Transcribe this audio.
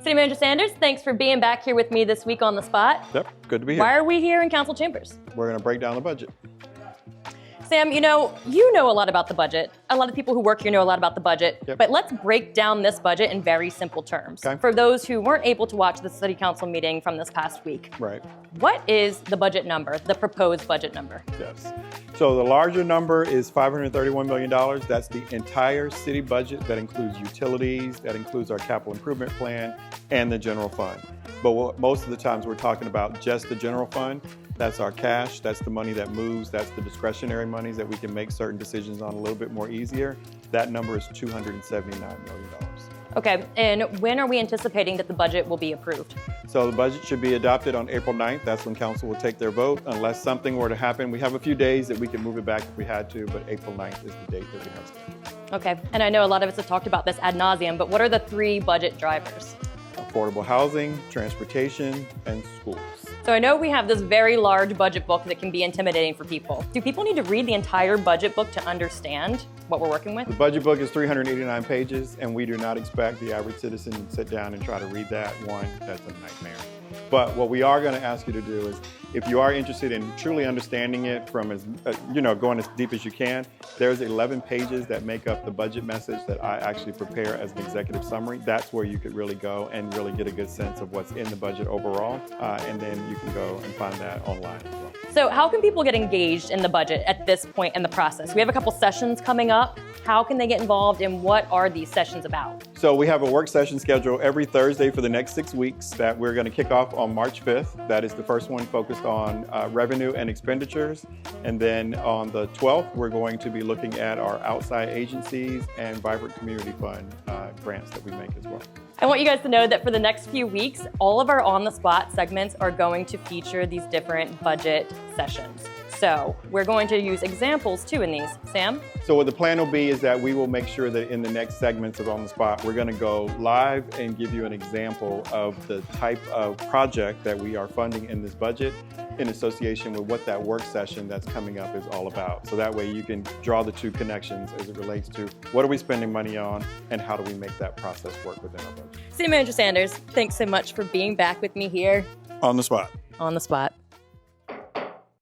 City Manager Sanders, thanks for being back here with me this week on the spot. Yep, good to be here. Why are we here in council chambers? We're going to break down the budget. Sam, you know a lot about the budget. A lot of people who work here know a lot about the budget. Yep. But let's break down this budget in very simple terms. Okay. For those who weren't able to watch the city council meeting from this past week, Right. what is the budget number, the proposed budget number? Yes. So the larger number is $531 million. That's the entire city budget. That includes utilities, that includes our capital improvement plan, and the general fund. But most of the times we're talking about just the general fund. That's our cash, that's the money that moves, that's the discretionary monies that we can make certain decisions on a little bit more easier. That number is $279 million. Okay, and when are we anticipating that the budget will be approved? So the budget should be adopted on April 9th. That's when council will take their vote. Unless something were to happen, we have a few days that we can move it back if we had to, but April 9th is the date that we have scheduled. Okay, and I know a lot of us have talked about this ad nauseum, but what are the three budget drivers? Affordable housing, transportation, and schools. So I know we have this very large budget book that can be intimidating for people. Do people need to read the entire budget book to understand what we're working with? The budget book is 389 pages, and we do not expect the average citizen to sit down and try to read that. One, that's a nightmare. But what we are going to ask you to do is, if you are interested in truly understanding it from going as deep as you can, there's 11 pages that make up the budget message that I actually prepare as an executive summary. That's where you could really go and really get a good sense of what's in the budget overall. And then you can go and find that online as well. So how can people get engaged in the budget at this point in the process? We have a couple sessions coming up. How can they get involved, and what are these sessions about? So we have a work session scheduled every Thursday for the next 6 weeks that we're going to kick off on March 5th. That is the first one focused on revenue and expenditures. And then on the 12th, we're going to be looking at our outside agencies and Vibrant Community Fund grants that we make as well. I want you guys to know that for the next few weeks, all of our on-the-spot segments are going to feature these different budget sessions. So we're going to use examples too in these. Sam? So what the plan will be is that we will make sure that in the next segments of On the Spot, we're going to go live and give you an example of the type of project that we are funding in this budget in association with what that work session that's coming up is all about. So that way you can draw the two connections as it relates to what are we spending money on and how do we make that process work within our budget. City Manager Sanders, thanks so much for being back with me here. On the Spot. On the Spot.